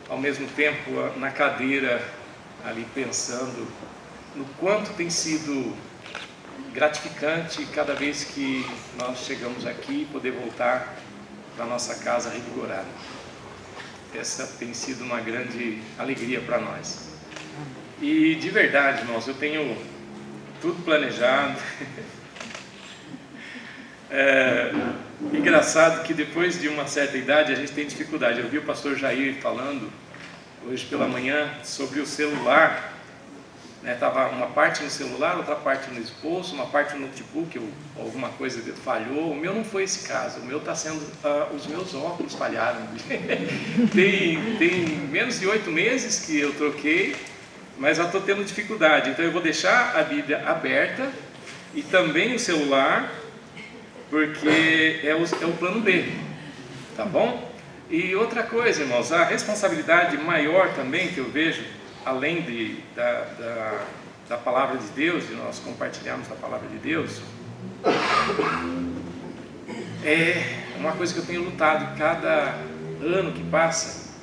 ao mesmo tempo na cadeira ali pensando no quanto tem sido gratificante cada vez que nós chegamos aqui poder voltar para nossa casa revigorada. Essa tem sido uma grande alegria para nós. E de verdade, irmãos, eu tenho tudo planejado. Engraçado que depois de uma certa idade a gente tem dificuldade. Eu vi o pastor Jair falando hoje pela manhã sobre o celular, né? Tava uma parte no celular, outra parte no esposo, uma parte no notebook, alguma coisa falhou. O meu não foi esse caso, o meu está sendo, os meus óculos falharam. tem menos de 8 meses que eu troquei, mas já estou tendo dificuldade. Então eu vou deixar a Bíblia aberta e também o celular, porque é o plano B, tá bom? E outra coisa, irmãos, a responsabilidade maior também que eu vejo, além da palavra de Deus, de nós compartilharmos a palavra de Deus, é uma coisa que eu tenho lutado cada ano que passa,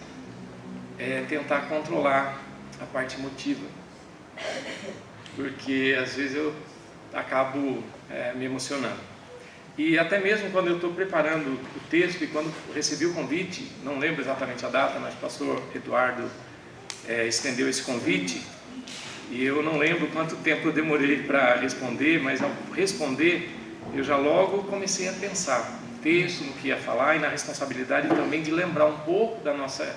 é tentar controlar a parte emotiva, porque às vezes eu acabo me emocionando. E até mesmo quando eu estou preparando o texto e quando recebi o convite, não lembro exatamente a data, mas o pastor Eduardo estendeu esse convite, e eu não lembro quanto tempo eu demorei para responder, mas ao responder eu já logo comecei a pensar no texto, no que ia falar e na responsabilidade também de lembrar um pouco da nossa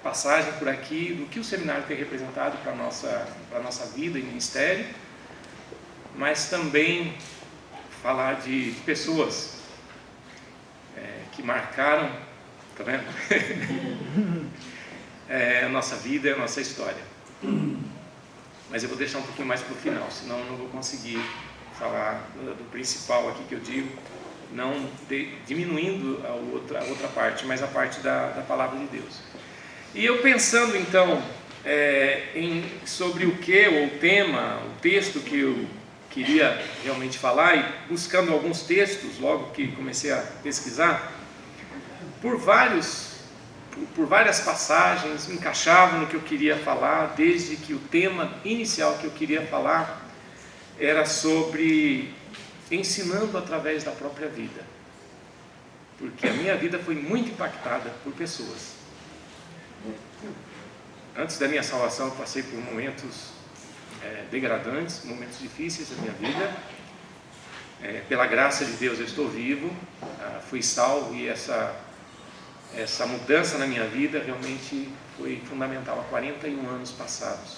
passagem por aqui, do que o seminário tem representado para a nossa vida e ministério, mas também falar de pessoas que marcaram, tá vendo? A nossa vida, a nossa história. Mas eu vou deixar um pouquinho mais para o final, senão eu não vou conseguir falar do principal aqui que eu digo, não diminuindo a outra parte, mas a parte da palavra de Deus. E eu pensando então sobre o tema, o texto que eu queria realmente falar, e buscando alguns textos, logo que comecei a pesquisar, por várias passagens, encaixavam no que eu queria falar, desde que o tema inicial que eu queria falar era sobre ensinando através da própria vida, porque a minha vida foi muito impactada por pessoas. Antes da minha salvação eu passei por momentos degradantes, momentos difíceis da minha vida. Pela graça de Deus eu estou vivo, fui salvo, e essa mudança na minha vida realmente foi fundamental há 41 anos passados.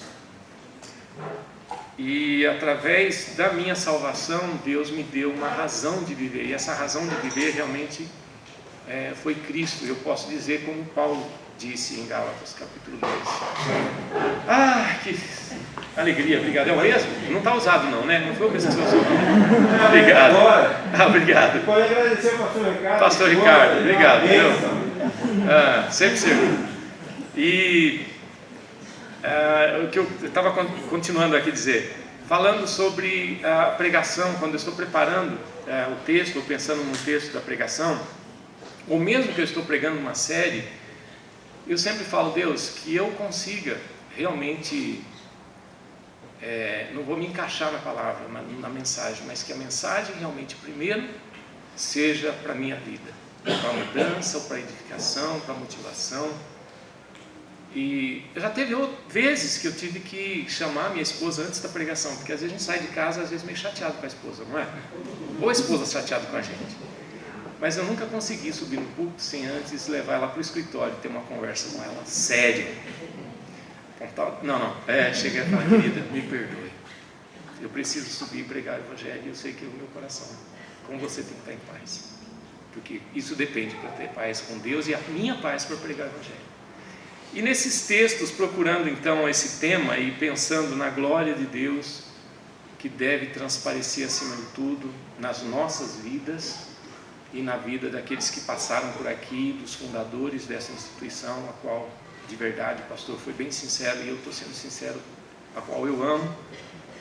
E através da minha salvação Deus me deu uma razão de viver, e essa razão de viver realmente foi Cristo. Eu posso dizer como Paulo disse em Gálatas capítulo 2. Que alegria, obrigado. É o mesmo? Não está usado não, né? Não foi o mesmo que você usou. Obrigado. Obrigado. Pode agradecer ao pastor Ricardo. Pastor Ricardo, obrigado. Sempre serviu. E o que eu estava continuando aqui dizer, falando sobre a pregação, quando eu estou preparando o texto, ou pensando no texto da pregação, ou mesmo que eu estou pregando uma série, eu sempre falo, Deus, que eu consiga realmente, não vou me encaixar na palavra, na mensagem, mas que a mensagem realmente primeiro seja para a minha vida, para a mudança, ou para a edificação, para a motivação. E já teve vezes que eu tive que chamar minha esposa antes da pregação, porque às vezes a gente sai de casa, às vezes meio chateado com a esposa, não é? Ou a esposa chateada com a gente. Mas eu nunca consegui subir no púlpito sem antes levar ela para o escritório e ter uma conversa com ela, séria. Cheguei a falar, querida, me perdoe, eu preciso subir e pregar o evangelho, e eu sei que é o meu coração, como você tem que estar em paz, porque isso depende para ter paz com Deus e a minha paz para pregar o evangelho. E nesses textos, procurando então esse tema e pensando na glória de Deus, que deve transparecer acima de tudo nas nossas vidas e na vida daqueles que passaram por aqui, dos fundadores dessa instituição, a qual, de verdade, o pastor foi bem sincero, e eu estou sendo sincero, a qual eu amo,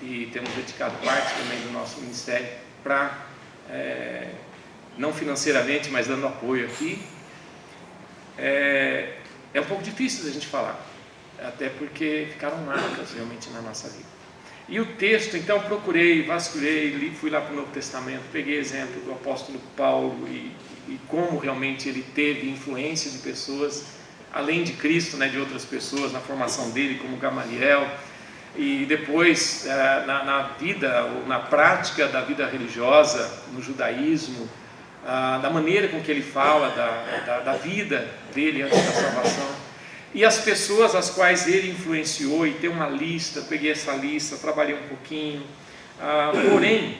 e temos dedicado parte também do nosso ministério para, não financeiramente, mas dando apoio aqui. É é um pouco difícil da gente falar, até porque ficaram marcas realmente na nossa vida. E o texto, então, procurei, vasculhei, fui lá para o Novo Testamento, peguei exemplo do apóstolo Paulo e como realmente ele teve influência de pessoas, além de Cristo, né, de outras pessoas na formação dele, como Gamaliel, e depois na vida, ou na prática da vida religiosa, no judaísmo, da maneira com que ele fala da vida dele antes da salvação. E as pessoas as quais ele influenciou, e tem uma lista, peguei essa lista, trabalhei um pouquinho, porém,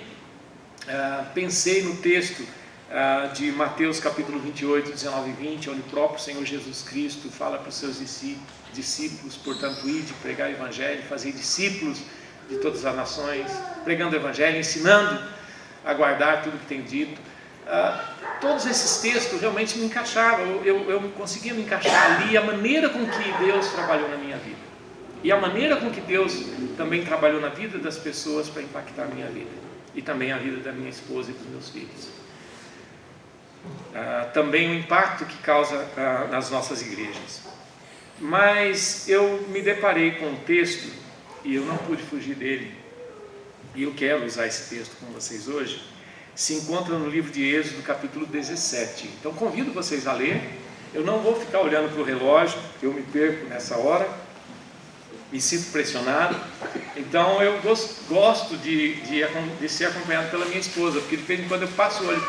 pensei no texto de Mateus capítulo 28, 19 e 20, onde o próprio Senhor Jesus Cristo fala para os seus discípulos, portanto, ide, pregar o Evangelho, fazer discípulos de todas as nações, pregando o Evangelho, ensinando a guardar tudo que tem dito. Todos esses textos realmente me encaixavam, eu conseguia me encaixar ali, a maneira com que Deus trabalhou na minha vida, e a maneira com que Deus também trabalhou na vida das pessoas para impactar a minha vida, e também a vida da minha esposa e dos meus filhos. Também o impacto que causa nas nossas igrejas. Mas eu me deparei com um texto, e eu não pude fugir dele, e eu quero usar esse texto com vocês hoje. Se encontra no livro de Êxodo, capítulo 17. Então convido vocês a ler. Eu não vou ficar olhando para o relógio, eu me perco nessa hora, me sinto pressionado. Então eu gosto de ser acompanhado pela minha esposa, porque de vez em quando eu passo o olho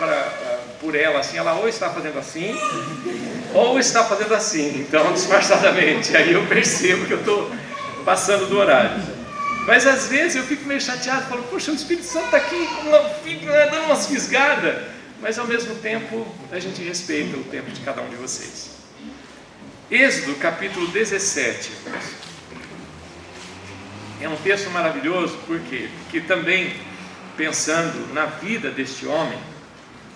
por ela, assim, ela ou está fazendo assim, ou está fazendo assim, então disfarçadamente. Aí eu percebo que eu estou passando do horário. Mas às vezes eu fico meio chateado, falo, poxa, o Espírito Santo está aqui dando umas fisgadas, mas ao mesmo tempo a gente respeita o tempo de cada um de vocês. Êxodo capítulo 17, é um texto maravilhoso, por quê? Porque também pensando na vida deste homem,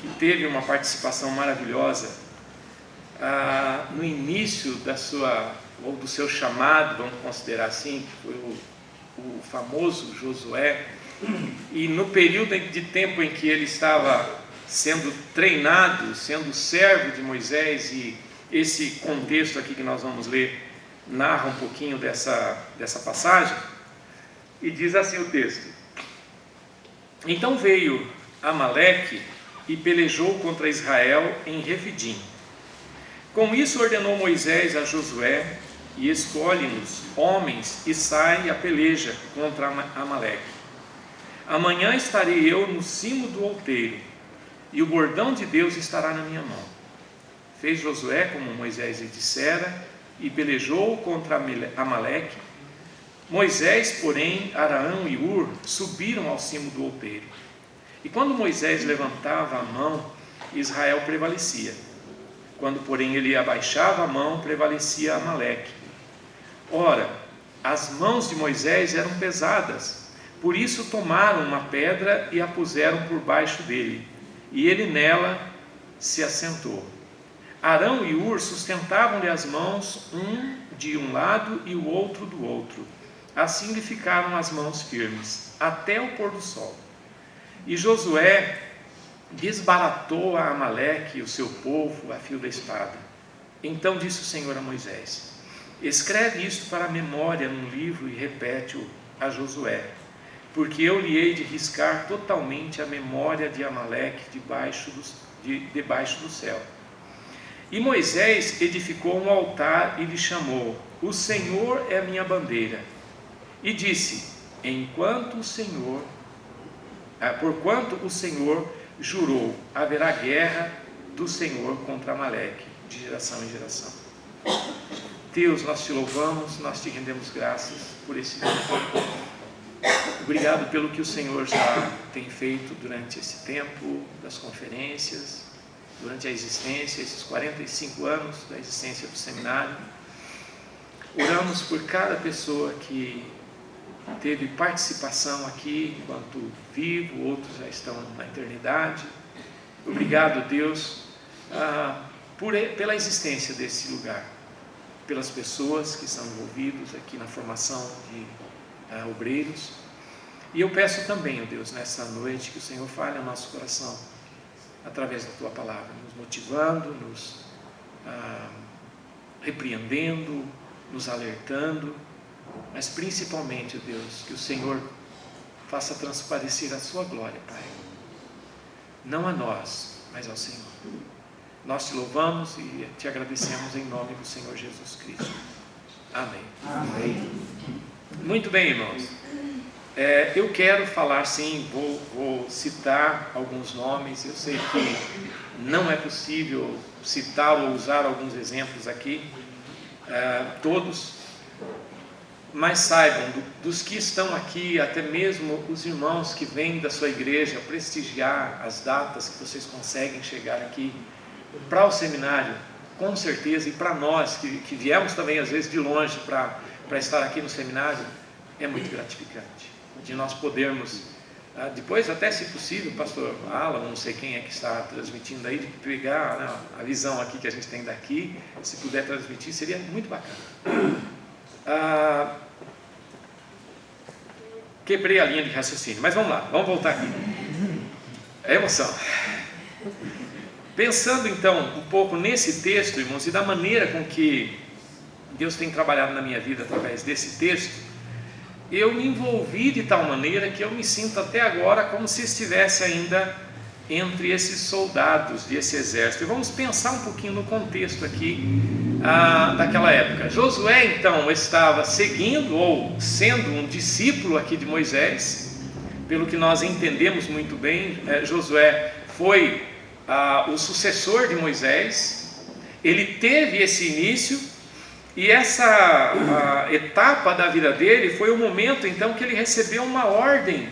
que teve uma participação maravilhosa no início do seu chamado, vamos considerar assim, que foi o famoso Josué, e no período de tempo em que ele estava sendo treinado, sendo servo de Moisés, e esse contexto aqui que nós vamos ler narra um pouquinho dessa passagem, e diz assim o texto: então veio Amaleque e pelejou contra Israel em Refidim. Com isso ordenou Moisés a Josué: e escolhe-nos homens e sai a peleja contra Amaleque. Amanhã estarei eu no cimo do outeiro, e o bordão de Deus estará na minha mão. Fez Josué como Moisés lhe dissera, e pelejou contra Amaleque. Moisés, porém, Araão e Ur subiram ao cimo do outeiro. E quando Moisés levantava a mão, Israel prevalecia. Quando, porém, ele abaixava a mão, prevalecia Amaleque. Ora, as mãos de Moisés eram pesadas, por isso tomaram uma pedra e a puseram por baixo dele, e ele nela se assentou. Arão e Ur sustentavam-lhe as mãos, um de um lado e o outro do outro. Assim lhe ficaram as mãos firmes, até o pôr do sol. E Josué desbaratou a Amaleque e o seu povo a fio da espada. Então disse o Senhor a Moisés: escreve isto para a memória num livro e repete-o a Josué, porque eu lhe hei de riscar totalmente a memória de Amaleque debaixo do céu. E Moisés edificou um altar e lhe chamou: o Senhor é a minha bandeira. E disse: porquanto o Senhor jurou, haverá guerra do Senhor contra Amaleque, de geração em geração. Deus, nós te louvamos, nós te rendemos graças por esse dia. Obrigado pelo que o Senhor já tem feito durante esse tempo das conferências, durante a existência, esses 45 anos da existência do seminário. Oramos por cada pessoa que teve participação aqui enquanto vivo, outros já estão na eternidade. Obrigado, Deus, pela existência desse lugar, pelas pessoas que estão envolvidas aqui na formação de obreiros. E eu peço também, ó Deus, nessa noite, que o Senhor fale ao nosso coração através da Tua Palavra, nos motivando, nos repreendendo, nos alertando, mas principalmente, Deus, que o Senhor faça transparecer a sua glória, Pai. Não a nós, mas ao Senhor. Nós te louvamos e te agradecemos em nome do Senhor Jesus Cristo. Amém. Amém. Muito bem, irmãos. Eu quero falar, sim, vou citar alguns nomes. Eu sei que não é possível citar ou usar alguns exemplos aqui, todos, mas saibam, dos que estão aqui, até mesmo os irmãos que vêm da sua igreja prestigiar as datas que vocês conseguem chegar aqui para o seminário, com certeza, e para nós que viemos também às vezes de longe para estar aqui no seminário, é muito gratificante, de nós podermos, depois até se possível, pastor Alan, não sei quem é que está transmitindo aí, de pegar a visão aqui que a gente tem daqui, se puder transmitir, seria muito bacana. Quebrei a linha de raciocínio, mas vamos lá, vamos voltar aqui. É emoção. Pensando então um pouco nesse texto, irmãos, e da maneira com que Deus tem trabalhado na minha vida através desse texto, eu me envolvi de tal maneira que eu me sinto até agora como se estivesse ainda entre esses soldados desse exército. E vamos pensar um pouquinho no contexto aqui daquela época. Josué então estava seguindo ou sendo um discípulo aqui de Moisés. Pelo que nós entendemos muito bem, Josué foi o sucessor de Moisés. Ele teve esse início, e essa etapa da vida dele foi o momento então que ele recebeu uma ordem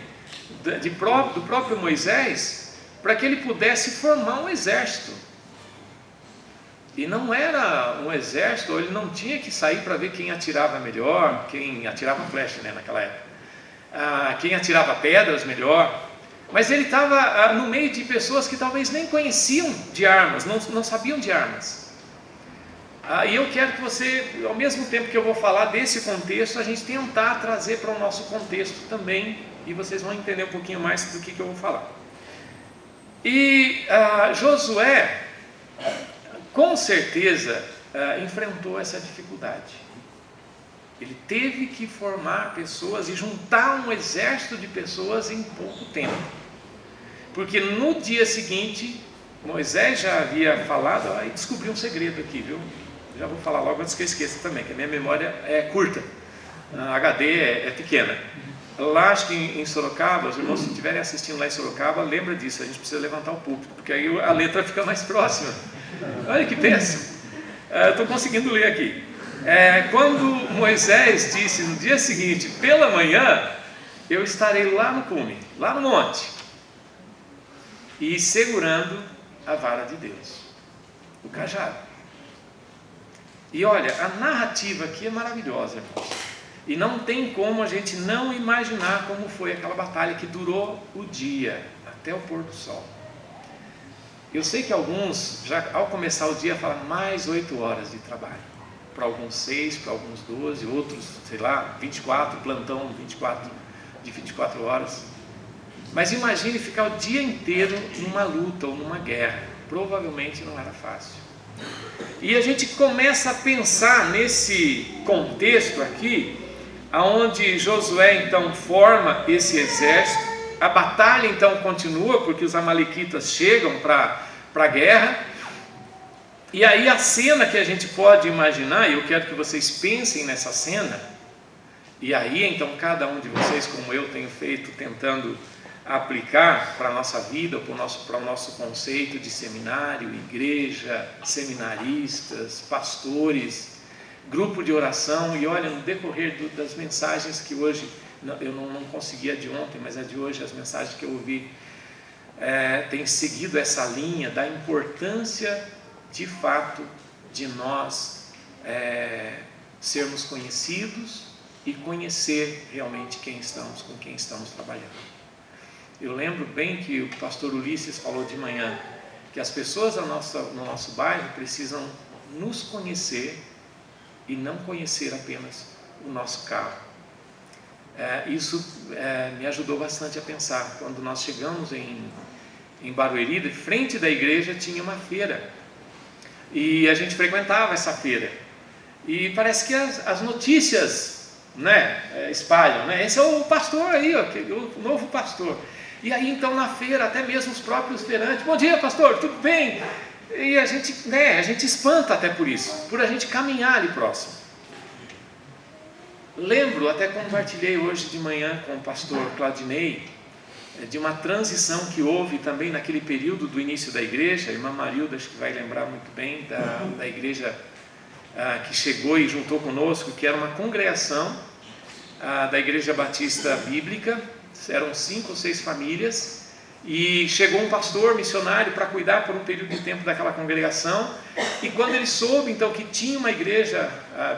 do próprio Moisés para que ele pudesse formar um exército. E não era um exército, ele não tinha que sair para ver quem atirava melhor, quem atirava flecha, naquela época, quem atirava pedras melhor, mas ele estava no meio de pessoas que talvez nem conheciam de armas, não sabiam de armas. E eu quero que você, ao mesmo tempo que eu vou falar desse contexto, a gente tentar trazer para o nosso contexto também, e vocês vão entender um pouquinho mais do que eu vou falar. E Josué, com certeza, enfrentou essa dificuldade. Ele teve que formar pessoas e juntar um exército de pessoas em pouco tempo, porque no dia seguinte, Moisés já havia falado, e descobri um segredo aqui, viu? Já vou falar logo antes que eu esqueça também, que a minha memória é curta, a HD é pequena. Lá, acho que em Sorocaba, os irmãos que estiverem assistindo lá em Sorocaba, lembra disso, a gente precisa levantar o púlpito, porque aí a letra fica mais próxima. Olha que péssimo. Estou conseguindo ler aqui. Quando Moisés disse no dia seguinte, pela manhã, eu estarei lá no cume, lá no monte, e segurando a vara de Deus, o cajado. E olha, a narrativa aqui é maravilhosa, irmãos. E não tem como a gente não imaginar como foi aquela batalha que durou o dia, até o pôr do sol. Eu sei que alguns, já ao começar o dia, falam mais 8 horas de trabalho. Para alguns 6, para alguns 12, outros, 24, plantão de 24 horas. Mas imagine ficar o dia inteiro numa luta ou numa guerra. Provavelmente não era fácil. E a gente começa a pensar nesse contexto aqui, aonde Josué então forma esse exército. A batalha então continua, porque os amalequitas chegam para a guerra. E aí a cena que a gente pode imaginar, e eu quero que vocês pensem nessa cena, e aí então cada um de vocês, como eu tenho feito, tentando aplicar para a nossa vida, para o nosso conceito de seminário, igreja, seminaristas, pastores, grupo de oração. E olha, no decorrer das mensagens que hoje, eu não conseguia de ontem, mas a de hoje, as mensagens que eu ouvi, tem seguido essa linha da importância de fato de nós sermos conhecidos e conhecer realmente com quem estamos trabalhando. Eu lembro bem que o pastor Ulisses falou de manhã que as pessoas no nosso bairro precisam nos conhecer e não conhecer apenas o nosso carro. Isso me ajudou bastante a pensar. Quando nós chegamos em Barueri, de frente da igreja tinha uma feira, e a gente frequentava essa feira. E parece que as notícias, né, espalham, né? Esse é o pastor aí, ó, o novo pastor. E aí então na feira, até mesmo os próprios feirantes, bom dia pastor, tudo bem? E a gente espanta até por isso, por a gente caminhar ali próximo. Lembro, até compartilhei hoje de manhã com o pastor Claudinei, de uma transição que houve também naquele período do início da igreja. A irmã Marilda acho que vai lembrar muito bem da igreja que chegou e juntou conosco, que era uma congregação da Igreja Batista Bíblica. Eram 5 ou 6 famílias, e chegou um pastor missionário para cuidar por um período de tempo daquela congregação. E quando ele soube então que tinha uma igreja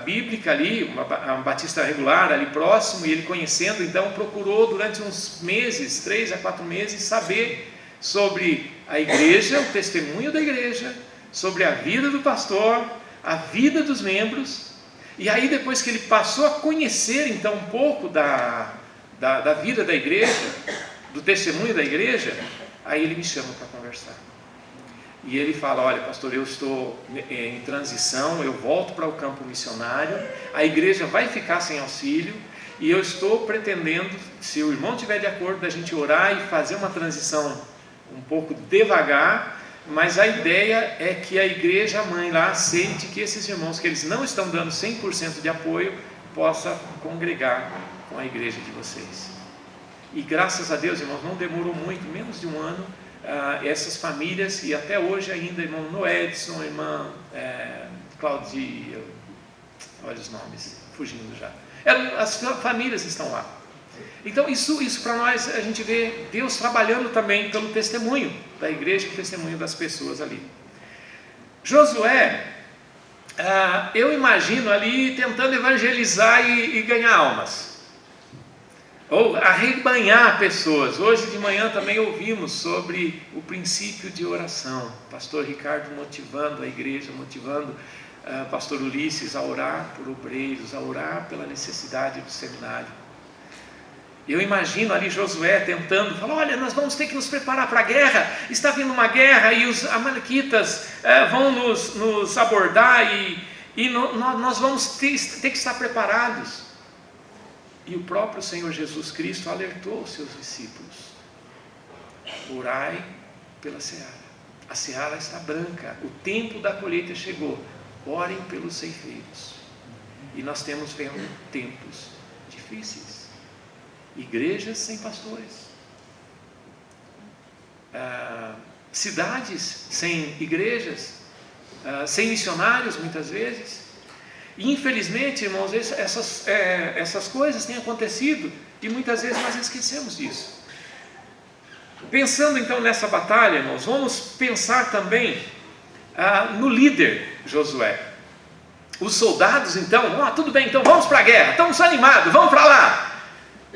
bíblica ali, uma batista regular ali próximo, e ele conhecendo, então procurou durante uns meses, 3 a 4 meses, saber sobre a igreja, o testemunho da igreja, sobre a vida do pastor, a vida dos membros. E aí depois que ele passou a conhecer então um pouco da vida da igreja, do testemunho da igreja, aí ele me chama para conversar. E ele fala: olha pastor, eu estou em transição, eu volto para o campo missionário, a igreja vai ficar sem auxílio, e eu estou pretendendo, se o irmão estiver de acordo, da gente orar e fazer uma transição um pouco devagar, mas a ideia é que a igreja mãe lá aceite que esses irmãos, que eles não estão dando 100% de apoio, possa congregar com a igreja de vocês. E graças a Deus, irmãos, não demorou muito, menos de um ano, essas famílias, e até hoje ainda, irmão Noedson, irmã Claudia, olha os nomes, fugindo já, as famílias estão lá. Então isso para nós, a gente vê Deus trabalhando também pelo testemunho da igreja, o testemunho das pessoas ali. Josué, eu imagino ali tentando evangelizar e ganhar almas, ou arrebanhar pessoas. Hoje de manhã também ouvimos sobre o princípio de oração, pastor Ricardo motivando a igreja, motivando pastor Ulisses a orar por obreiros, a orar pela necessidade do seminário. Eu imagino ali Josué tentando, falar: olha, nós vamos ter que nos preparar para a guerra, está vindo uma guerra e os amalequitas vão nos abordar, e nós vamos ter que estar preparados. E o próprio Senhor Jesus Cristo alertou os seus discípulos: orai pela seara, a seara está branca, o tempo da colheita chegou, orem pelos ceifeiros. E nós temos vendo tempos difíceis, igrejas sem pastores, cidades sem igrejas, sem missionários muitas vezes. E infelizmente, irmãos, essas coisas têm acontecido, e muitas vezes nós esquecemos disso. Pensando então nessa batalha, irmãos, vamos pensar também no líder Josué. Os soldados então, tudo bem, então vamos para a guerra, estamos animados, vamos para lá.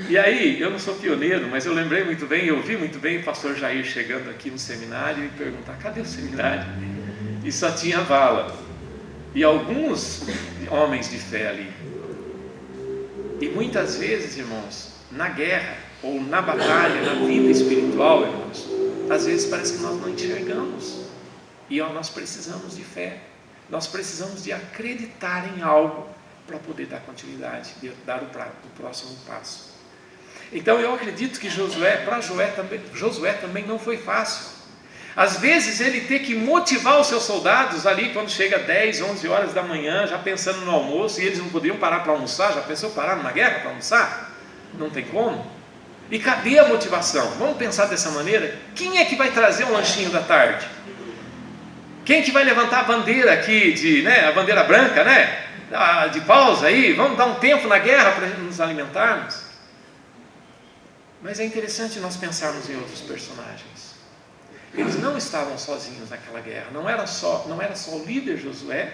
E aí, eu não sou pioneiro, mas eu lembrei muito bem, eu vi muito bem o pastor Jair chegando aqui no seminário e perguntar: cadê o seminário? E só tinha vala, e alguns homens de fé ali. E muitas vezes, irmãos, na guerra, ou na batalha, na vida espiritual, irmãos, às vezes parece que nós não enxergamos, e nós precisamos de fé, nós precisamos de acreditar em algo para poder dar continuidade, dar o próximo passo. Então eu acredito que Josué também não foi fácil. Às vezes ele tem que motivar os seus soldados ali quando chega 10, 11 horas da manhã, já pensando no almoço, e eles não poderiam parar para almoçar. Já pensou parar numa guerra para almoçar? Não tem como. E cadê a motivação? Vamos pensar dessa maneira: quem é que vai trazer um lanchinho da tarde? Quem é que vai levantar a bandeira aqui, a bandeira branca, de pausa aí? Vamos dar um tempo na guerra para nos alimentarmos? Mas é interessante nós pensarmos em outros personagens. Eles não estavam sozinhos naquela guerra. Não era só o líder Josué,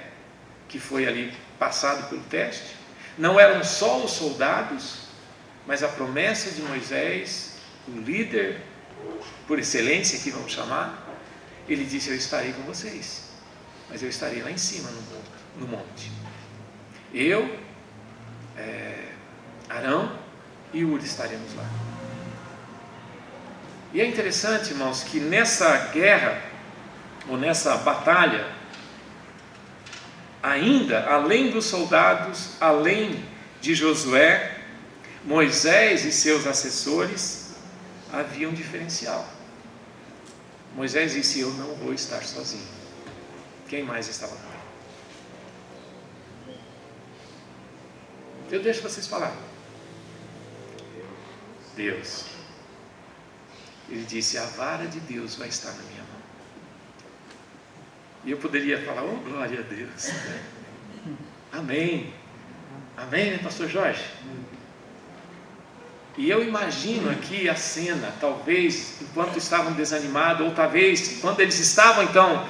que foi ali passado pelo teste. Não eram só os soldados, mas a promessa de Moisés, o líder por excelência, que vamos chamar. Ele disse: eu estarei com vocês, mas eu estarei lá em cima no monte. Eu, Arão e Uri estaremos lá. E é interessante, irmãos, que nessa guerra, ou nessa batalha, ainda, além dos soldados, além de Josué, Moisés e seus assessores, havia um diferencial. Moisés disse: eu não vou estar sozinho. Quem mais estava com ele? Eu deixo vocês falarem. Deus. Ele disse: a vara de Deus vai estar na minha mão. E eu poderia falar: oh, glória a Deus. Amém. Amém, né, pastor Jorge? E eu imagino aqui a cena, talvez enquanto estavam desanimados, ou talvez quando eles estavam então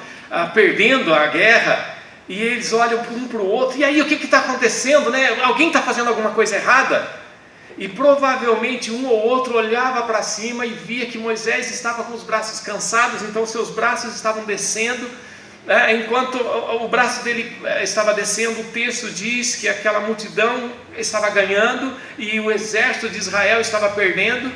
perdendo a guerra, e eles olham um para o outro, e aí o que está acontecendo, né? Alguém está fazendo alguma coisa errada? E provavelmente um ou outro olhava para cima e via que Moisés estava com os braços cansados, então seus braços estavam descendo. Enquanto o braço dele estava descendo, o texto diz que aquela multidão estava ganhando e o exército de Israel estava perdendo.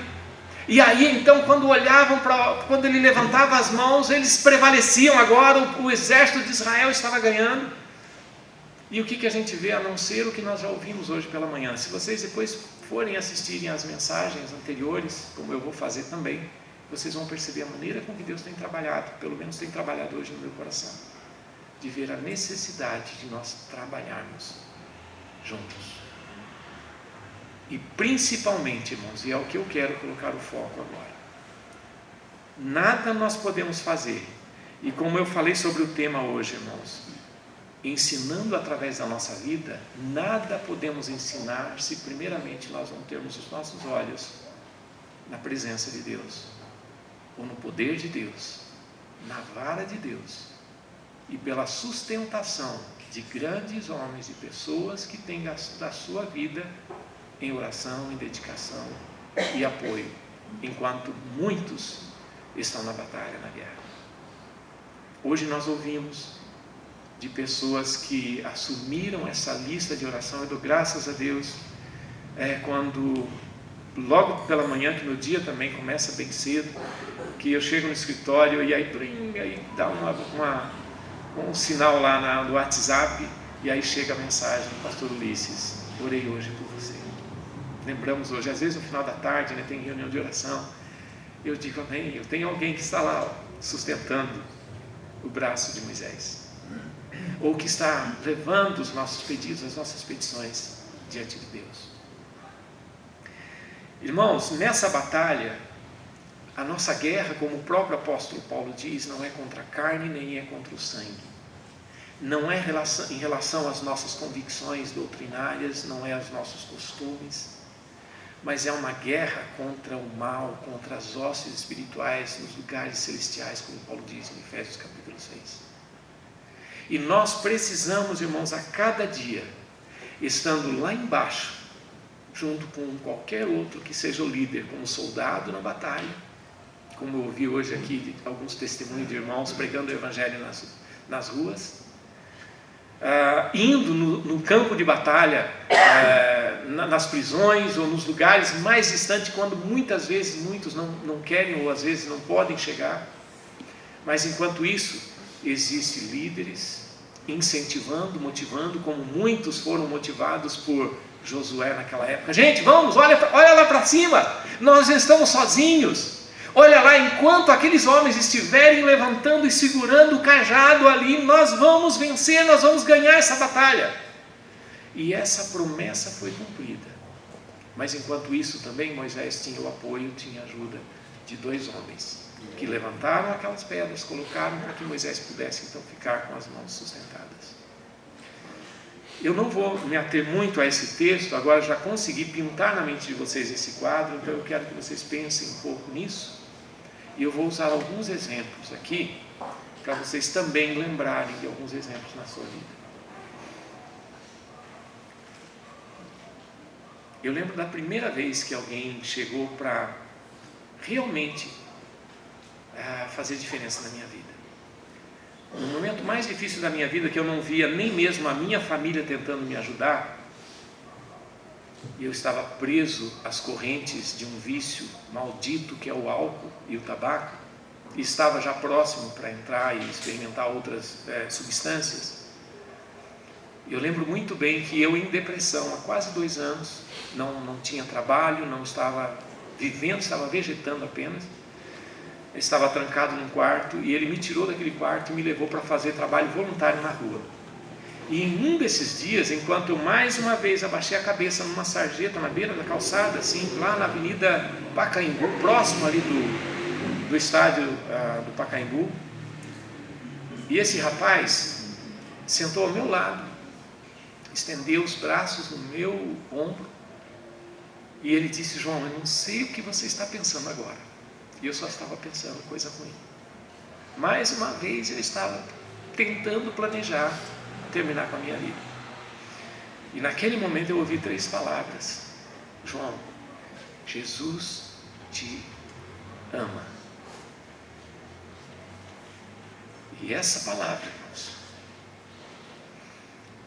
E aí então, quando ele levantava as mãos, eles prevaleciam. Agora o exército de Israel estava ganhando. E o que a gente vê, a não ser o que nós já ouvimos hoje pela manhã? Se vocês depois forem assistirem as mensagens anteriores, como eu vou fazer também, vocês vão perceber a maneira com que Deus tem trabalhado, pelo menos tem trabalhado hoje no meu coração, de ver a necessidade de nós trabalharmos juntos. E principalmente, irmãos, e é o que eu quero colocar o foco agora, nada nós podemos fazer, e como eu falei sobre o tema hoje, irmãos, ensinando através da nossa vida, nada podemos ensinar se primeiramente nós não termos os nossos olhos na presença de Deus, ou no poder de Deus, na vara de Deus, e pela sustentação de grandes homens e pessoas que têm da sua vida em oração, em dedicação e apoio, enquanto muitos estão na batalha, na guerra. Hoje nós ouvimos de pessoas que assumiram essa lista de oração. Eu dou graças a Deus quando logo pela manhã, que meu dia também começa bem cedo, que eu chego no escritório e aí dá um sinal lá no WhatsApp, e aí chega a mensagem: pastor Ulisses, orei hoje por você. Lembramos hoje, às vezes no final da tarde, né, tem reunião de oração, eu digo amém, eu tenho alguém que está lá sustentando o braço de Moisés, ou que está levando os nossos pedidos, as nossas petições diante de Deus. Irmãos, nessa batalha, a nossa guerra, como o próprio apóstolo Paulo diz, não é contra a carne, nem é contra o sangue. Não é em relação às nossas convicções doutrinárias, não é aos nossos costumes, mas é uma guerra contra o mal, contra as hostes espirituais nos lugares celestiais, como Paulo diz em Efésios capítulo 6. E nós precisamos, irmãos, a cada dia, estando lá embaixo, junto com qualquer outro que seja o líder, como soldado na batalha, como eu ouvi hoje aqui alguns testemunhos de irmãos pregando o evangelho nas ruas, indo no campo de batalha, nas prisões ou nos lugares mais distantes, quando muitas vezes muitos não querem ou às vezes não podem chegar, mas enquanto isso existem líderes incentivando, motivando, como muitos foram motivados por Josué naquela época. Gente, vamos, olha lá para cima, nós estamos sozinhos. Olha lá, enquanto aqueles homens estiverem levantando e segurando o cajado ali, nós vamos vencer, nós vamos ganhar essa batalha. E essa promessa foi cumprida. Mas enquanto isso também Moisés tinha o apoio, tinha a ajuda de 2 homens que levantaram aquelas pedras, colocaram para que Moisés pudesse então ficar com as mãos sustentadas. Eu não vou me ater muito a esse texto, agora já consegui pintar na mente de vocês esse quadro, então eu quero que vocês pensem um pouco nisso, e eu vou usar alguns exemplos aqui, para vocês também lembrarem de alguns exemplos na sua vida. Eu lembro da primeira vez que alguém chegou para realmente fazer diferença na minha vida. No momento mais difícil da minha vida, que eu não via nem mesmo a minha família tentando me ajudar, e eu estava preso às correntes de um vício maldito que é o álcool e o tabaco, e estava já próximo para entrar e experimentar outras substâncias. Eu lembro muito bem que eu, em depressão há quase 2 anos, não tinha trabalho, não estava vivendo, estava vegetando apenas, estava trancado num quarto, e ele me tirou daquele quarto e me levou para fazer trabalho voluntário na rua. E em um desses dias, enquanto eu mais uma vez abaixei a cabeça numa sarjeta na beira da calçada, assim, lá na Avenida Pacaembu, próximo ali do estádio do Pacaembu, e esse rapaz sentou ao meu lado, estendeu os braços no meu ombro, e ele disse: João, eu não sei o que você está pensando agora. E eu só estava pensando coisa ruim. Mais uma vez eu estava tentando planejar terminar com a minha vida. E naquele momento eu ouvi 3 palavras: João, Jesus te ama. E essa palavra, irmãos,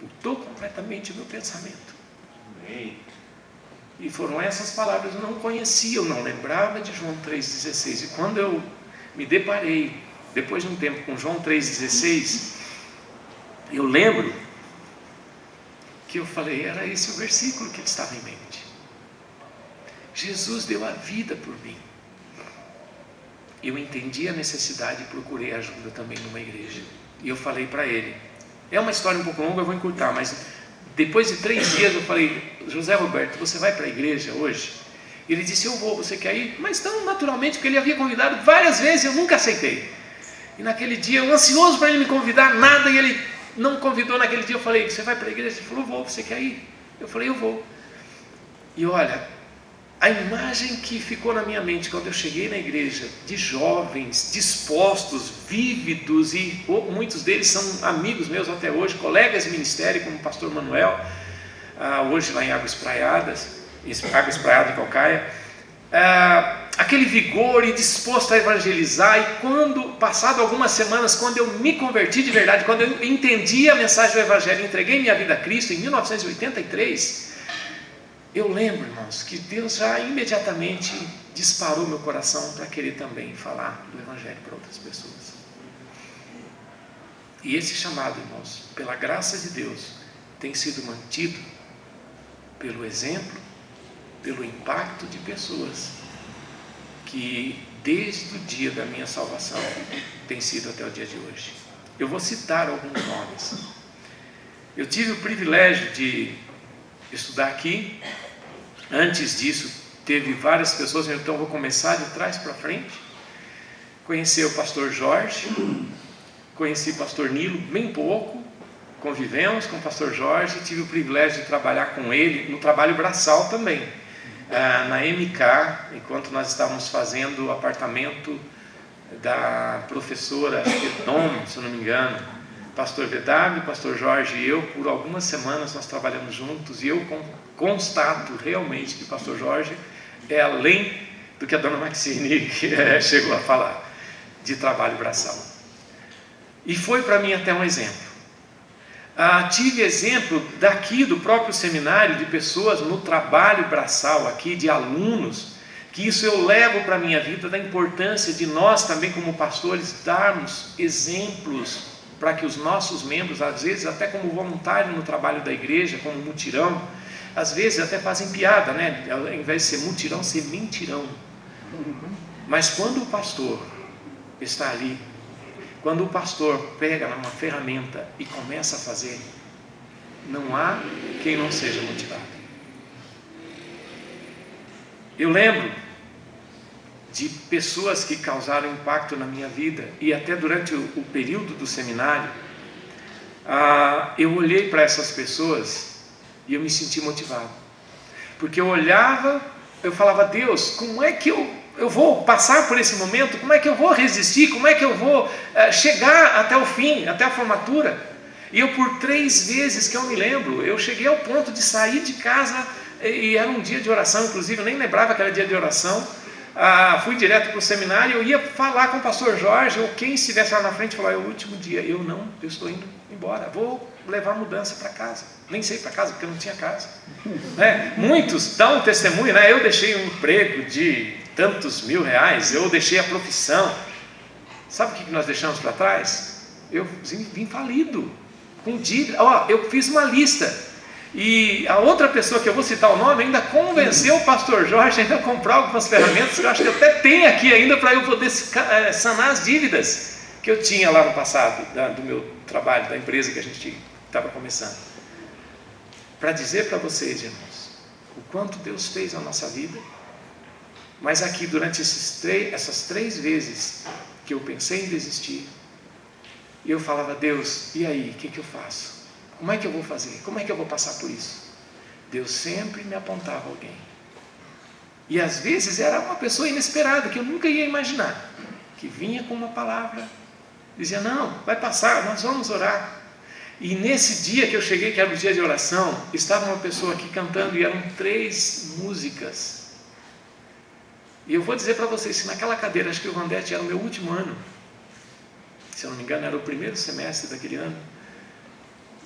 mudou completamente o meu pensamento. Amém. E foram essas palavras. Eu não conhecia, eu não lembrava de João 3,16. E quando eu me deparei, depois de um tempo, com João 3,16, eu lembro que eu falei, era esse o versículo que estava em mente. Jesus deu a vida por mim. Eu entendi a necessidade e procurei ajuda também numa igreja. E eu falei para ele, é uma história um pouco longa, eu vou encurtar, mas depois de 3 dias eu falei, José Roberto, você vai para a igreja hoje? Ele disse, eu vou, você quer ir? Mas tão naturalmente, porque ele havia convidado várias vezes, eu nunca aceitei. E naquele dia, eu ansioso para ele me convidar, nada, e ele não convidou naquele dia. Eu falei, você vai para a igreja? Ele falou, vou, você quer ir? Eu falei, eu vou. E olha, a imagem que ficou na minha mente quando eu cheguei na igreja, de jovens, dispostos, vívidos, e muitos deles são amigos meus até hoje, colegas de ministério, como o pastor Manuel, hoje lá em Água Espraiada em Calcaia, aquele vigor e disposto a evangelizar. E quando, passado algumas semanas, quando eu me converti de verdade, quando eu entendi a mensagem do evangelho, entreguei minha vida a Cristo em 1983, eu lembro, irmãos, que Deus já imediatamente disparou meu coração para querer também falar do evangelho para outras pessoas. E esse chamado, irmãos, pela graça de Deus, tem sido mantido pelo exemplo, pelo impacto de pessoas que desde o dia da minha salvação tem sido até o dia de hoje. Eu vou citar alguns nomes. Eu tive o privilégio de estudar aqui. Antes disso, teve várias pessoas, então vou começar de trás para frente. Conheci o pastor Jorge, conheci o pastor Nilo bem pouco, convivemos com o pastor Jorge, tive o privilégio de trabalhar com ele no trabalho braçal também, na MK, enquanto nós estávamos fazendo o apartamento da professora Dom, se eu não me engano. Pastor VW, pastor Jorge e eu, por algumas semanas nós trabalhamos juntos, e eu constato realmente que o pastor Jorge é além do que a dona Maxine chegou a falar, de trabalho braçal. E foi para mim até um exemplo. Tive exemplo daqui do próprio seminário, de pessoas no trabalho braçal aqui, de alunos, que isso eu levo para a minha vida, da importância de nós também como pastores darmos exemplos para que os nossos membros, às vezes até como voluntário no trabalho da igreja, como mutirão, às vezes até fazem piada, né? Ao invés de ser mutirão, ser mentirão. Mas quando o pastor está ali, quando o pastor pega uma ferramenta e começa a fazer, não há quem não seja motivado. Eu lembro de pessoas que causaram impacto na minha vida, e até durante o período do seminário, eu olhei para essas pessoas e eu me senti motivado, porque eu olhava, eu falava, Deus, como é que eu vou passar por esse momento? Como é que eu vou resistir? Como é que eu vou chegar até o fim, até a formatura? E eu, por 3 vezes que eu me lembro, eu cheguei ao ponto de sair de casa, e era um dia de oração, inclusive eu nem lembrava que era dia de oração. Fui direto para o seminário. Eu ia falar com o pastor Jorge, ou quem estivesse lá na frente, falar, é o último dia. Eu estou indo embora, vou levar mudança para casa. Nem sei para casa, porque eu não tinha casa, né? Muitos dão um testemunho, né? Eu deixei um emprego de tantos mil reais, eu deixei a profissão. Sabe o que nós deixamos para trás? Eu vim falido. com dívida. Eu fiz uma lista. E a outra pessoa, que eu vou citar o nome, ainda convenceu o pastor Jorge a comprar algumas ferramentas que eu acho que até tem aqui ainda para eu poder sanar as dívidas que eu tinha lá no passado, do meu trabalho, da empresa que a gente estava começando. Para dizer para vocês, irmãos, o quanto Deus fez na nossa vida. Mas aqui, durante essas 3 vezes que eu pensei em desistir, eu falava: Deus, e aí, o que eu faço? Como é que eu vou fazer? Como é que eu vou passar por isso? Deus sempre me apontava alguém. E às vezes era uma pessoa inesperada, que eu nunca ia imaginar, que vinha com uma palavra, dizia: não, vai passar, nós vamos orar. E nesse dia que eu cheguei, que era o dia de oração, estava uma pessoa aqui cantando, e eram 3 músicas. E eu vou dizer para vocês que naquela cadeira, acho que o Vandete era o meu último ano, se eu não me engano era o primeiro semestre daquele ano,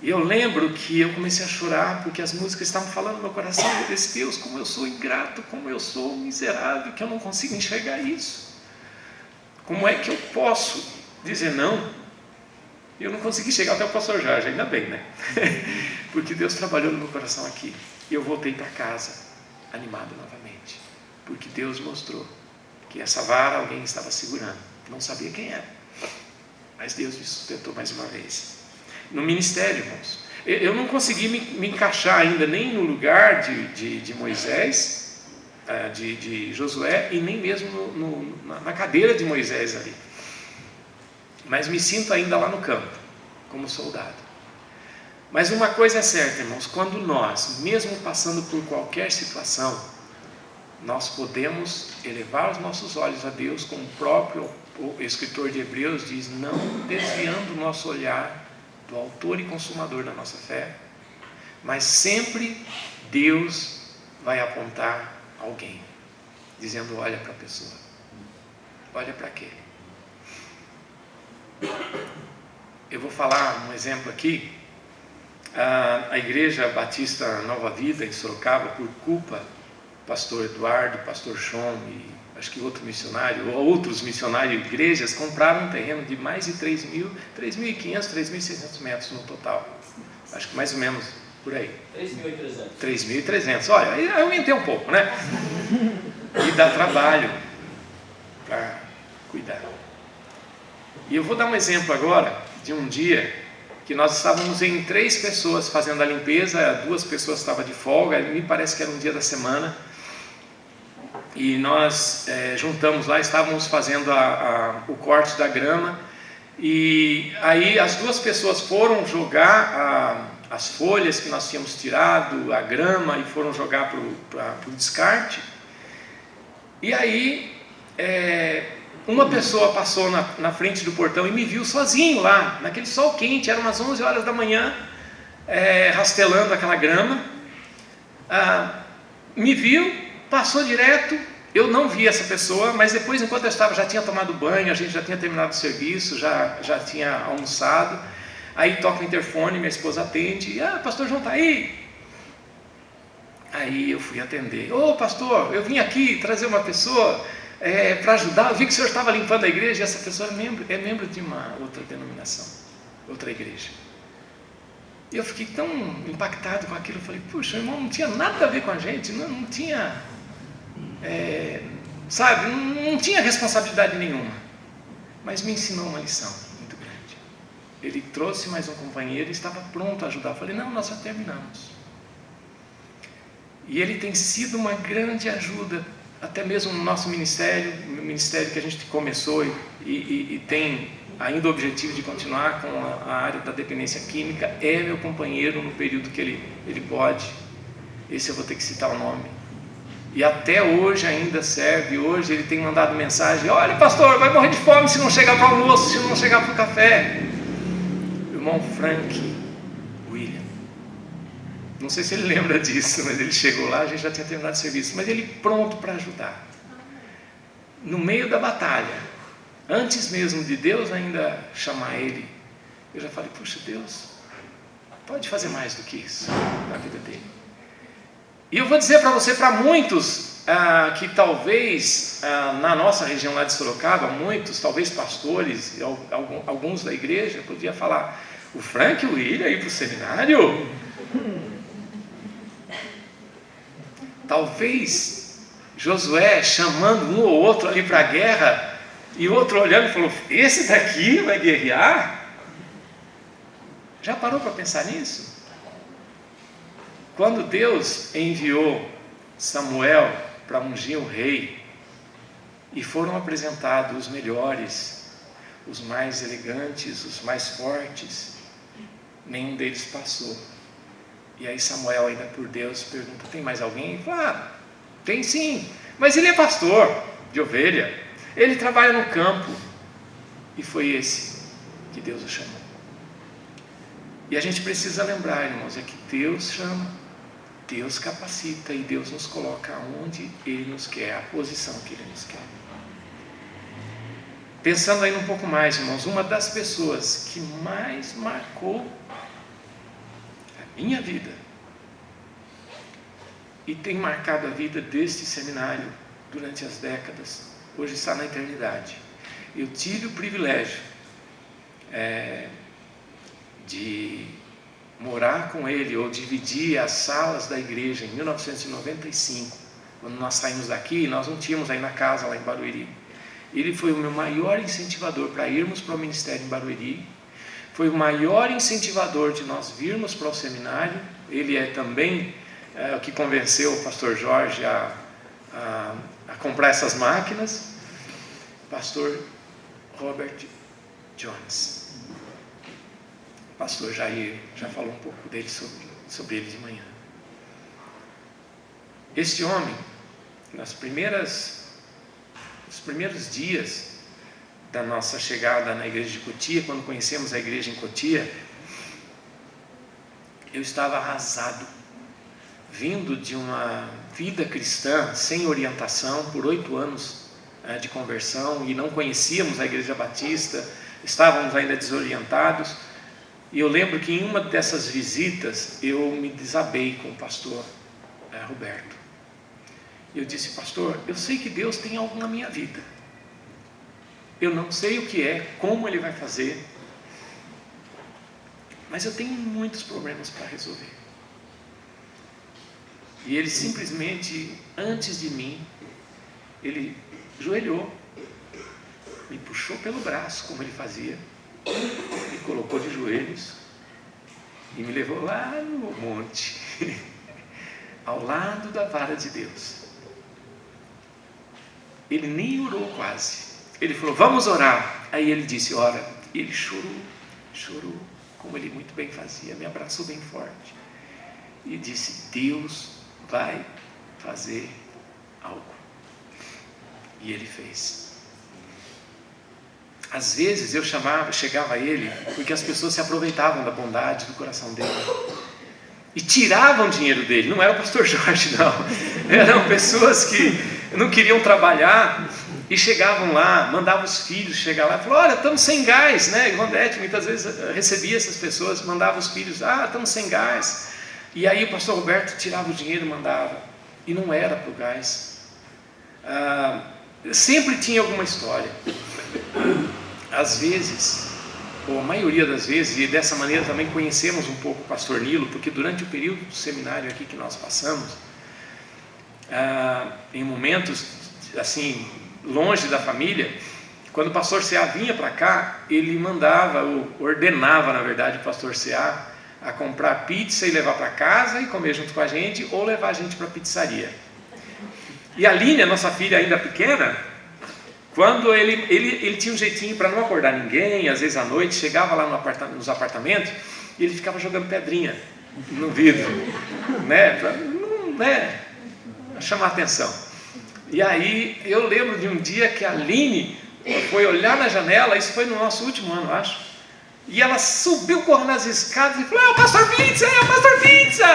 e eu lembro que eu comecei a chorar, porque as músicas estavam falando no meu coração: meu Deus, como eu sou ingrato, como eu sou miserável, que eu não consigo enxergar isso. Como é que eu posso dizer não? Eu não consegui chegar até o pastor Jorge, ainda bem, né? Porque Deus trabalhou no meu coração aqui. E eu voltei para casa, animado novamente, porque Deus mostrou que essa vara alguém estava segurando. Não sabia quem era, mas Deus me sustentou mais uma vez. No ministério, irmãos, eu não consegui me encaixar ainda nem no lugar de Moisés, de Josué, e nem mesmo na cadeira de Moisés ali. Mas me sinto ainda lá no campo, como soldado. Mas uma coisa é certa, irmãos: quando nós, mesmo passando por qualquer situação, nós podemos elevar os nossos olhos a Deus, como o escritor de Hebreus diz, não desviando o nosso olhar do autor e consumador da nossa fé, mas sempre Deus vai apontar alguém, dizendo: olha para a pessoa, olha para aquele. Eu vou falar um exemplo aqui. A Igreja Batista Nova Vida em Sorocaba, por culpa do pastor Eduardo, pastor Sean e acho que outro missionário, ou outros missionários e igrejas, compraram um terreno de mais de 3.500, 3.600 metros no total. Acho que mais ou menos por aí. 3.300. Olha, aí eu aumentei um pouco, né? E dá trabalho para cuidar. E eu vou dar um exemplo agora de um dia que nós estávamos em 3 pessoas fazendo a limpeza, 2 pessoas estavam de folga, me parece que era um dia da semana. E nós juntamos lá, estávamos fazendo o corte da grama, e aí as 2 pessoas foram jogar as folhas que nós tínhamos tirado, a grama, e foram jogar para o descarte. E aí uma pessoa passou na frente do portão e me viu sozinho lá, naquele sol quente, eram umas 11 horas da manhã, rastelando aquela grama. Me viu, passou direto. Eu não vi essa pessoa, mas depois, enquanto eu estava, já tinha tomado banho, a gente já tinha terminado o serviço, já tinha almoçado. Aí toca o interfone, minha esposa atende: pastor João está aí? Aí eu fui atender: pastor, eu vim aqui trazer uma pessoa para ajudar, eu vi que o senhor estava limpando a igreja, e essa pessoa é membro de uma outra denominação, outra igreja. E eu fiquei tão impactado com aquilo, eu falei: puxa, irmão, não tinha nada a ver com a gente, não tinha, não tinha responsabilidade nenhuma, mas me ensinou uma lição muito grande. Ele trouxe mais um companheiro e estava pronto a ajudar. Eu falei: não, nós já terminamos. E ele tem sido uma grande ajuda, até mesmo no nosso ministério, no ministério que a gente começou e tem ainda o objetivo de continuar com a área da dependência química. É meu companheiro no período que ele pode. Esse eu vou ter que citar o nome. E até hoje ainda serve. Hoje ele tem mandado mensagem: olha, pastor, vai morrer de fome se não chegar para o almoço, se não chegar para o café. O irmão Frank William, não sei se ele lembra disso, mas ele chegou lá, a gente já tinha terminado o serviço, mas ele pronto para ajudar. No meio da batalha, antes mesmo de Deus ainda chamar ele, eu já falei: puxa, Deus pode fazer mais do que isso na vida dele. E eu vou dizer para você, para muitos que talvez na nossa região lá de Sorocaba, muitos, talvez pastores, alguns da igreja, podia falar: O Frank e o William ir para o seminário? Talvez Josué chamando um ou outro ali para a guerra, e o outro olhando e falou: esse daqui vai guerrear? Já parou para pensar nisso? Quando Deus enviou Samuel para ungir o rei, e foram apresentados os melhores, os mais elegantes, os mais fortes, nenhum deles passou. E aí Samuel, ainda por Deus, pergunta: tem mais alguém? Ele fala: tem sim, mas ele é pastor de ovelha, ele trabalha no campo. E foi esse que Deus o chamou. E a gente precisa lembrar, irmãos, é que Deus chama, Deus capacita e Deus nos coloca onde Ele nos quer, a posição que Ele nos quer. Pensando ainda um pouco mais, irmãos, uma das pessoas que mais marcou a minha vida e tem marcado a vida deste seminário durante as décadas, hoje está na eternidade. Eu tive o privilégio de morar com ele, ou dividir as salas da igreja em 1995, quando nós saímos daqui. Nós não tínhamos ainda casa lá em Barueri. Ele foi o meu maior incentivador para irmos para o ministério em Barueri, foi o maior incentivador de nós virmos para o seminário. Ele é também o que convenceu o pastor Jorge a comprar essas máquinas. Pastor Robert Jones. O pastor Jair já falou um pouco dele sobre ele de manhã. Este homem, nos primeiros dias da nossa chegada na igreja de Cotia, quando conhecemos a igreja em Cotia, eu estava arrasado, vindo de uma vida cristã sem orientação, por 8 anos de conversão, e não conhecíamos a igreja batista, estávamos ainda desorientados. E eu lembro que em uma dessas visitas eu me desabei com o pastor Roberto. Eu disse: pastor, eu sei que Deus tem algo na minha vida, eu não sei o que é, como Ele vai fazer, mas eu tenho muitos problemas para resolver. E ele simplesmente, antes de mim, ele joelhou, me puxou pelo braço, como ele fazia, me colocou de joelhos e me levou lá no monte, ao lado da vara de Deus. Ele nem orou quase. Ele falou: vamos orar. Aí ele disse: ora. E ele chorou, como ele muito bem fazia, me abraçou bem forte e disse: Deus vai fazer algo. E ele fez. Às vezes eu chegava a ele, porque as pessoas se aproveitavam da bondade do coração dele e tiravam dinheiro dele. Não era o pastor Jorge, não. Eram pessoas que não queriam trabalhar e chegavam lá, mandavam os filhos chegar lá e falavam: olha, estamos sem gás, né? Ivandete muitas vezes recebia essas pessoas, mandava os filhos: estamos sem gás. E aí o pastor Roberto tirava o dinheiro e mandava, e não era para o gás. Sempre tinha alguma história. Às vezes, ou a maioria das vezes, e dessa maneira também conhecemos um pouco o pastor Nilo, porque durante o período do seminário aqui que nós passamos, em momentos assim, longe da família, quando o pastor C.A. vinha para cá, ele mandava, ou ordenava na verdade o pastor C.A. a comprar pizza e levar para casa e comer junto com a gente, ou levar a gente para a pizzaria. E a Línia, nossa filha ainda pequena, quando ele tinha um jeitinho para não acordar ninguém, às vezes à noite, chegava lá nos apartamentos, e ele ficava jogando pedrinha no vidro, para chamar atenção. E aí eu lembro de um dia que a Aline foi olhar na janela, isso foi no nosso último ano, acho, e ela subiu correndo as escadas e falou: é o pastor Pizza, é o pastor Pizza!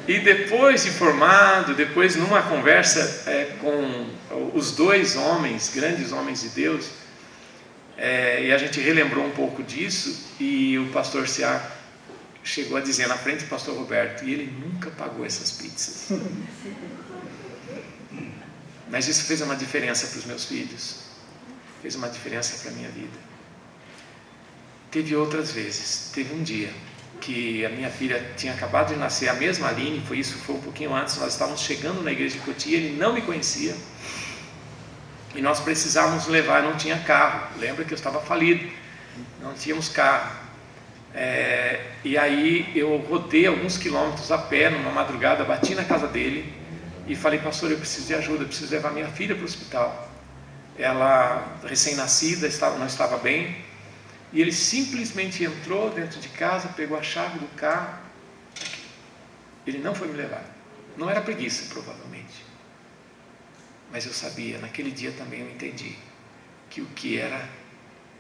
E depois informado, depois numa conversa com os dois homens, grandes homens de Deus, e a gente relembrou um pouco disso, e o pastor C.A. chegou a dizer na frente do pastor Roberto: e ele nunca pagou essas pizzas. Mas isso fez uma diferença para os meus filhos, fez uma diferença para a minha vida. Teve outras vezes. Teve um dia que a minha filha tinha acabado de nascer, a mesma Aline, foi um pouquinho antes, nós estávamos chegando na igreja de Cotia, ele não me conhecia, e nós precisávamos levar, não tinha carro, lembra que eu estava falido, não tínhamos carro, e aí eu rodei alguns quilômetros a pé, numa madrugada, bati na casa dele, e falei: pastor, eu preciso de ajuda, eu preciso levar minha filha para o hospital, ela recém-nascida, não estava bem. E ele simplesmente entrou dentro de casa, pegou a chave do carro. Ele não foi me levar. Não era preguiça, provavelmente. Mas eu sabia, naquele dia também eu entendi que o que era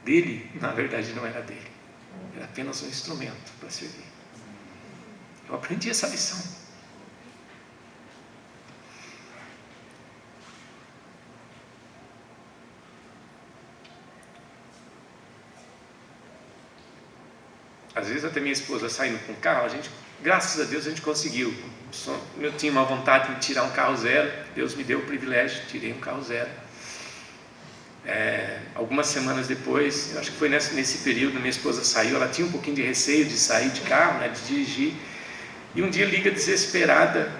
dele, na verdade não era dele. Era apenas um instrumento para servir. Eu aprendi essa lição. Às vezes até minha esposa saindo com o carro, graças a Deus a gente conseguiu. Eu tinha uma vontade de tirar um carro zero, Deus me deu o privilégio, tirei um carro zero. Algumas semanas depois, eu acho que foi nesse período, minha esposa saiu, ela tinha um pouquinho de receio de sair de carro, de dirigir, e um dia liga desesperada,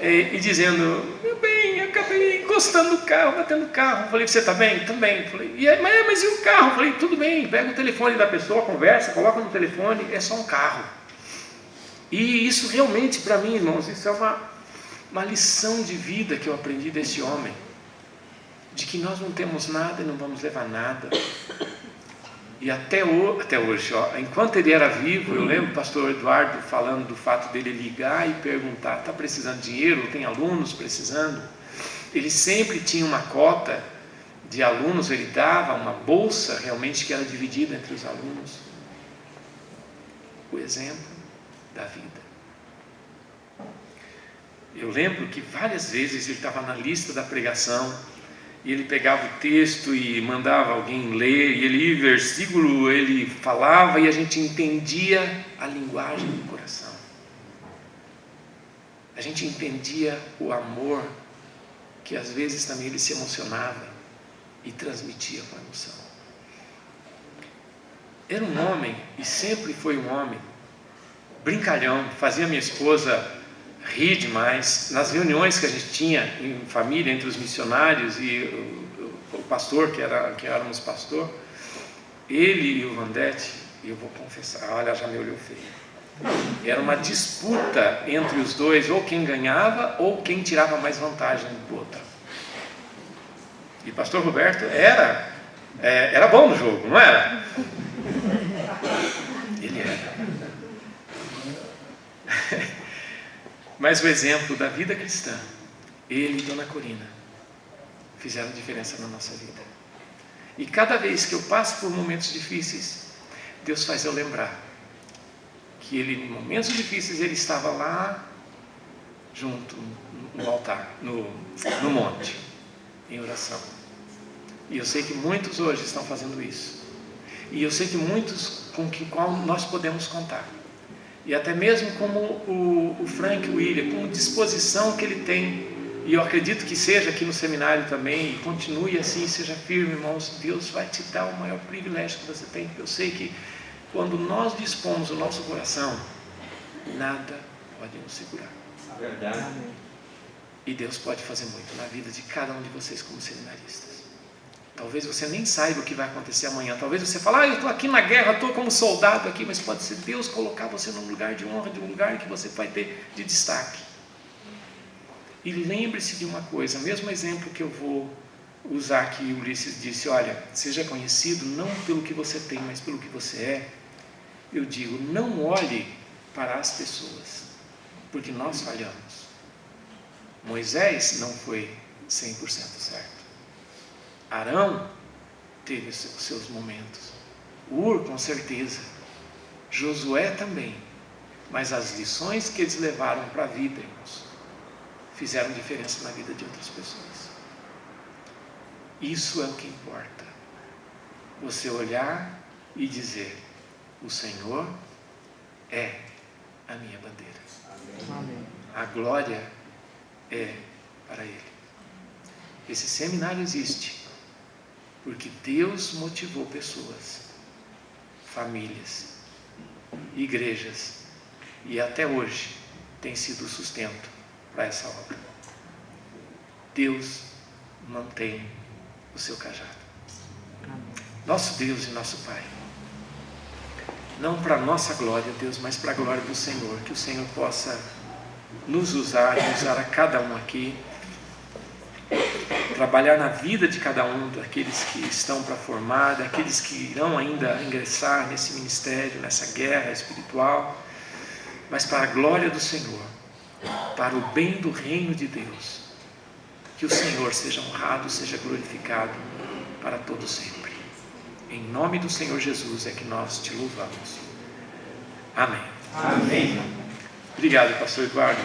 e dizendo: meu bem, eu acabei encostando o carro, batendo o carro. Eu falei: você está bem? Também. Falei: mas e o carro? Eu falei: tudo bem, pega o telefone da pessoa, conversa, coloca no telefone, é só um carro. E isso realmente, para mim, irmãos, isso é uma lição de vida que eu aprendi desse homem, de que nós não temos nada e não vamos levar nada. E até hoje, enquanto ele era vivo, eu lembro o pastor Eduardo falando do fato dele ligar e perguntar: está precisando de dinheiro? Tem alunos precisando? Ele sempre tinha uma cota de alunos, ele dava uma bolsa realmente que era dividida entre os alunos. O exemplo da vida. Eu lembro que várias vezes ele estava na lista da pregação, e ele pegava o texto e mandava alguém ler, e ele, versículo, ele falava, e a gente entendia a linguagem do coração. A gente entendia o amor, que às vezes também ele se emocionava e transmitia com emoção. Era um homem, e sempre foi um homem, brincalhão, fazia minha esposa rir demais. Nas reuniões que a gente tinha em família, entre os missionários e o pastor, que éramos pastor, ele e o Vandete, e eu vou confessar, olha, já me olhou feio, era uma disputa entre os dois, ou quem ganhava ou quem tirava mais vantagem do outro. E pastor Roberto era bom no jogo, não era? Ele era. Mas o exemplo da vida cristã, ele e Dona Corina fizeram diferença na nossa vida. E cada vez que eu passo por momentos difíceis, Deus faz eu lembrar que ele, em momentos difíceis, ele estava lá junto no altar, no monte, em oração. E eu sei que muitos hoje estão fazendo isso. E eu sei que muitos com qual nós podemos contar. E até mesmo como o Frank William, com a disposição que ele tem, e eu acredito que seja aqui no seminário também, e continue assim, seja firme, irmãos. Deus vai te dar o maior privilégio que você tem, porque eu sei que quando nós dispomos o nosso coração, nada pode nos segurar. Verdade. E Deus pode fazer muito na vida de cada um de vocês como seminaristas. Talvez você nem saiba o que vai acontecer amanhã. Talvez você fale: eu estou aqui na guerra, estou como soldado aqui. Mas pode ser Deus colocar você num lugar de honra, de um lugar que você vai ter de destaque. E lembre-se de uma coisa, o mesmo exemplo que eu vou usar aqui, Ulisses disse: olha, seja conhecido não pelo que você tem, mas pelo que você é. Eu digo, não olhe para as pessoas, porque nós falhamos. Moisés não foi 100% certo. Arão teve os seus momentos. Ur, com certeza. Josué também. Mas as lições que eles levaram para a vida, irmãos, fizeram diferença na vida de outras pessoas. Isso é o que importa. Você olhar e dizer: o Senhor é a minha bandeira. Amém. A glória é para Ele. Esse seminário existe porque Deus motivou pessoas, famílias, igrejas, e até hoje tem sido o sustento para essa obra. Deus mantém o seu cajado. Nosso Deus e nosso Pai, não para a nossa glória, Deus, mas para a glória do Senhor, que o Senhor possa nos usar e usar a cada um aqui, trabalhar na vida de cada um, daqueles que estão para formar, daqueles que irão ainda ingressar nesse ministério, nessa guerra espiritual, mas para a glória do Senhor, para o bem do reino de Deus, que o Senhor seja honrado, seja glorificado para todo sempre. Em nome do Senhor Jesus é que nós te louvamos. Amém. Amém. Obrigado, pastor Eduardo.